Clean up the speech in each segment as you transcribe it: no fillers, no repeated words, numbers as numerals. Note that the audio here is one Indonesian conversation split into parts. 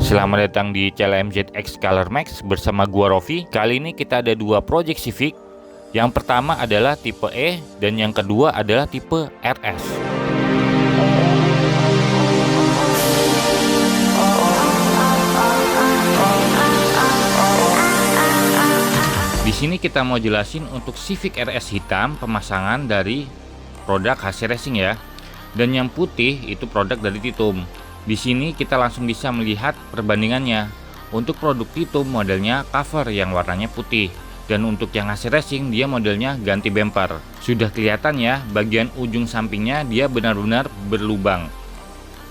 Selamat datang di CLMZ X Color Max bersama gua Rofi. Kali ini kita ada dua project Civic. Yang pertama adalah tipe E dan yang kedua adalah tipe RS. Di sini kita mau jelasin untuk Civic RS hitam pemasangan dari produk HC Racing ya. Dan yang putih itu produk dari Titum. Di sini kita langsung bisa melihat perbandingannya. Untuk produk Titum modelnya cover yang warnanya putih, dan untuk yang HC Racing dia modelnya ganti bumper. Sudah kelihatan ya, bagian ujung sampingnya dia benar-benar berlubang.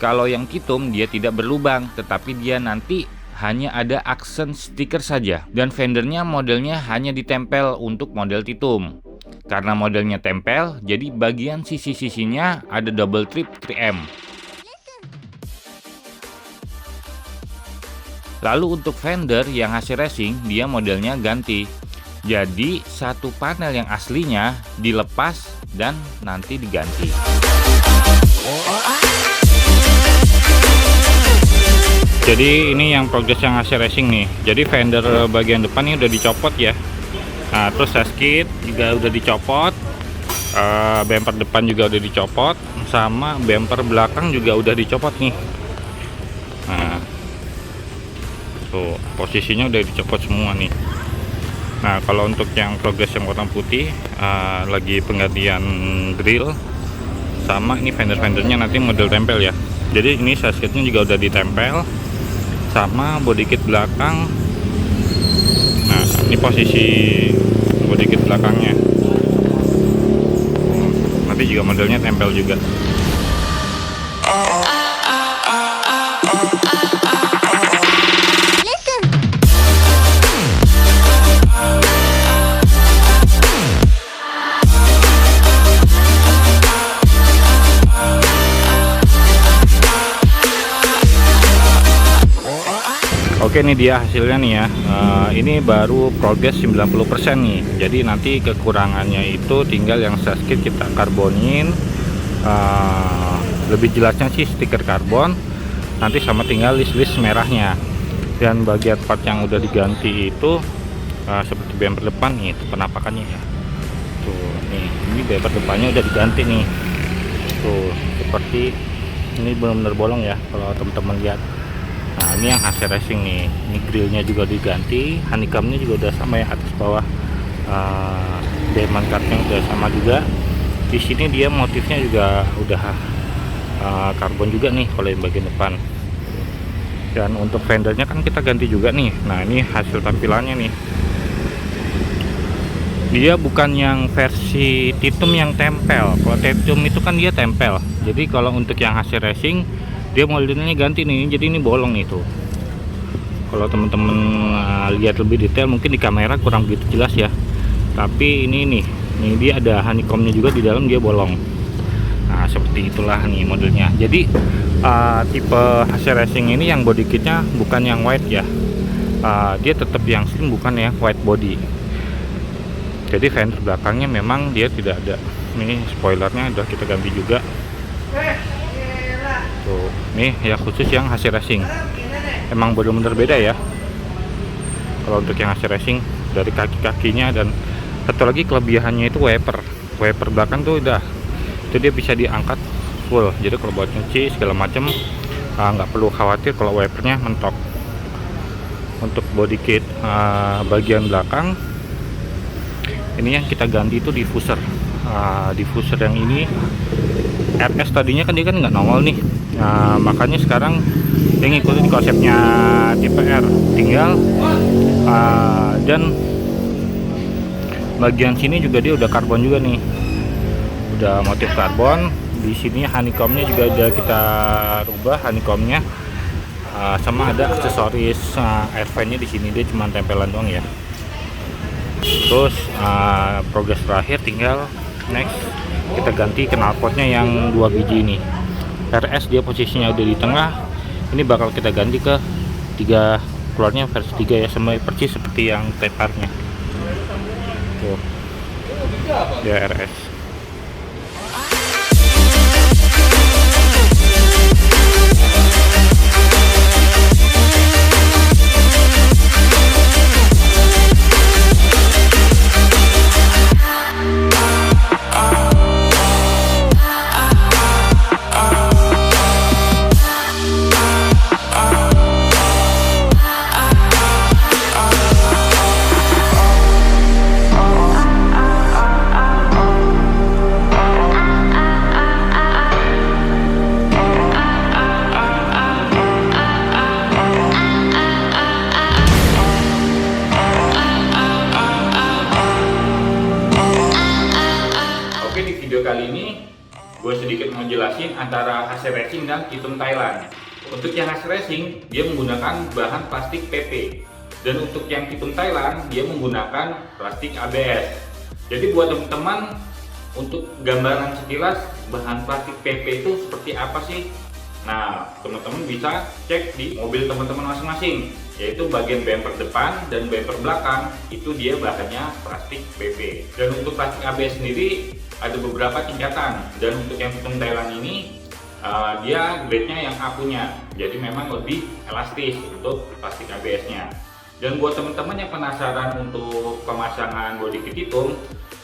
Kalau yang Titum dia tidak berlubang, tetapi dia nanti hanya ada aksen stiker saja, dan fendernya modelnya hanya ditempel untuk model Titum. Karena modelnya tempel, jadi bagian sisi-sisinya ada double trip 3M. Lalu untuk fender yang HC Racing dia modelnya ganti. Jadi satu panel yang aslinya dilepas dan nanti diganti. Jadi ini yang progres yang HC Racing nih. Jadi fender bagian depan ini udah dicopot ya. Nah, terus dashkit juga udah dicopot, bumper depan juga udah dicopot, sama bumper belakang juga udah dicopot nih. Nah, tuh posisinya udah dicopot semua nih. Nah, kalau untuk yang progres yang warna putih, lagi penggantian grill, sama ini fender-fendernya nanti model tempel ya. Jadi ini dashkitnya juga udah ditempel, sama body kit belakang. Nah, ini posisi body kit belakangnya. Nanti juga modelnya tempel juga. Oke, ini dia hasilnya nih ya. Ini baru progres 90% nih. Jadi nanti kekurangannya itu tinggal yang dashkit kita karbonin. Lebih jelasnya sih stiker karbon. Nanti sama tinggal list-list merahnya. Dan bagian part yang udah diganti itu seperti bumper depan nih, itu penampakannya ya. Tuh, nih, ini bumper depannya udah diganti nih. Tuh, seperti ini benar-benar bolong ya kalau teman-teman lihat. Nah, ini yang HC Racing nih. Ini grillnya juga diganti, honeycombnya juga udah sama ya, atas bawah. Diamond cutnya udah sama juga. Di sini dia motifnya juga udah karbon juga nih kalau yang bagian depan. Dan untuk fendernya kan kita ganti juga nih. Nah, ini hasil tampilannya nih. Dia bukan yang versi Titum yang tempel. Kalau Titum itu kan dia tempel. Jadi kalau untuk yang HC Racing dia modelnya ganti nih, jadi ini bolong nih tuh. Kalau teman-teman lihat lebih detail mungkin di kamera kurang begitu jelas ya, tapi ini dia ada honeycombnya juga di dalam, dia bolong. Nah, seperti itulah nih modelnya. Jadi tipe HC Racing ini yang body kitnya bukan yang white ya, dia tetap yang slim, bukan yang white body. Jadi fender belakangnya memang dia tidak ada. Ini spoilernya udah kita ganti juga. Tuh, nih ya khusus yang HC Racing. Emang benar-benar beda ya. Kalau untuk yang HC Racing dari kaki-kakinya, dan satu lagi kelebihannya itu wiper belakang tuh udah itu dia bisa diangkat full. Jadi kalau buat nyuci segala macam nggak perlu khawatir kalau wipernya mentok. Untuk body kit bagian belakang ini yang kita ganti itu diffuser. Diffuser yang ini RS tadinya kan dia kan nggak nongol nih. Nah, makanya sekarang dia ngikutin konsepnya tipe R, tinggal dan bagian sini juga dia udah karbon juga nih, udah motif karbon. Di sini honeycombnya juga udah kita rubah honeycombnya, sama ada aksesoris air fan-nya di sini, dia cuma tempelan doang ya. Terus progres terakhir tinggal next kita ganti knalpotnya yang 2 biji ini. RS dia posisinya udah di tengah, ini bakal kita ganti ke 3, keluarnya versi 3 ya, sama persis seperti yang Type R-nya. Tuh, dia RS. video kali ini gue sedikit mau jelasin antara HC Racing dan Kitum Thailand. Untuk yang HC Racing dia menggunakan bahan plastik PP, dan untuk yang Kitum Thailand dia menggunakan plastik ABS. Jadi buat teman-teman, untuk gambaran sekilas bahan plastik PP itu seperti apa sih? Nah, teman-teman bisa cek di mobil teman-teman masing-masing, yaitu bagian bumper depan dan bumper belakang itu dia bahannya plastik PP. Dan untuk plastik ABS sendiri ada beberapa tingkatan, dan untuk yang Kitum Thailand ini dia grade-nya yang A punya, jadi memang lebih elastis untuk plastik ABS-nya. Dan buat teman-teman yang penasaran untuk pemasangan bodi kit Kitum,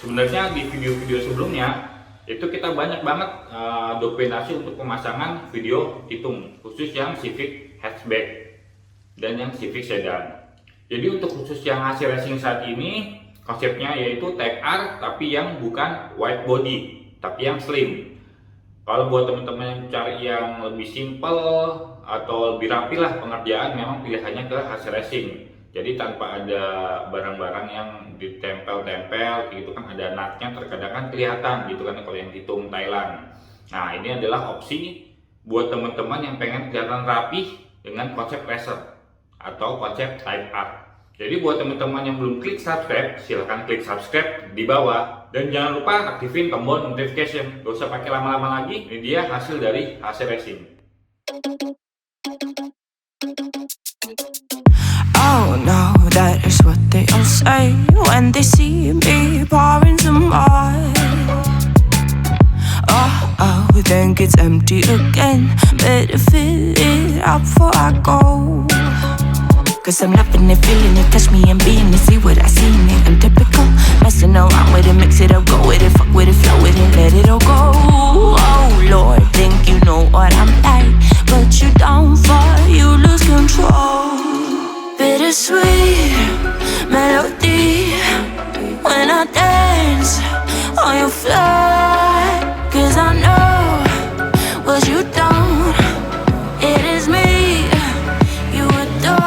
sebenarnya di video-video sebelumnya itu kita banyak banget dokumentasi untuk pemasangan video Kitum, khusus yang Civic hatchback dan yang Civic sedan. Jadi untuk khusus yang HC Racing saat ini konsepnya yaitu Type R, tapi yang bukan wide body, tapi yang slim. Kalau buat teman-teman yang cari yang lebih simple atau lebih rapi lah pengerjaan, memang pilihannya ke HC Racing. Jadi tanpa ada barang-barang yang ditempel-tempel gitu kan, ada nutnya terkadang kan kelihatan gitu kan kalau yang Kitum Thailand. Nah, ini adalah opsi buat teman-teman yang pengen kelihatan rapi dengan konsep racer atau konsep Type R. Jadi buat teman-teman yang belum klik subscribe, silahkan klik subscribe di bawah, dan jangan lupa aktifin tombol notification. Gak usah pakai lama-lama lagi, ini dia hasil dari HC Racing. Oh no, that is what they all say when they see me pouring some wine. Oh, think it's empty again. Better fill it up before I go. Cause I'm loving it, feeling it, touch me and being it. See what I see in it, I'm typical. Messing around with it, mix it up, go with it, fuck with it, flow with it, let it all go. Oh Lord, think you know what I'm like, but you don't fall, you lose control. Bittersweet melody when I dance on your floor. Cause I know what you don't, it is me you adore.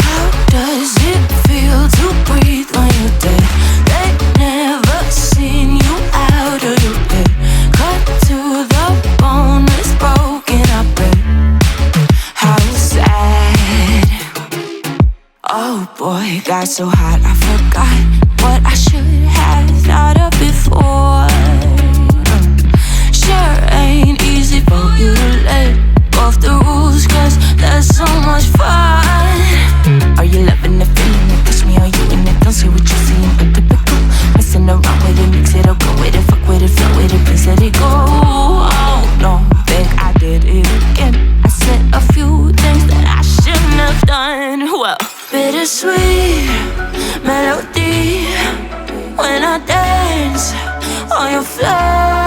How does it feel to breathe when you're dead? They never seen you out of your head. Cut to the bone, it's broken up red. How sad. Oh boy, got so hot I forgot what I should have thought of before. Sure ain't easy for you to let go of the rules, cause there's so much fun. Are you loving the feeling it? Touch me, are you in it? Don't say what you see, I'm typical. Messing around with it, mix it up, go with it, fuck with it, flow with it, please let it go. Oh no, think I did it again. I said a few things that I shouldn't have done. Well, bittersweet melody when I dance on your floor.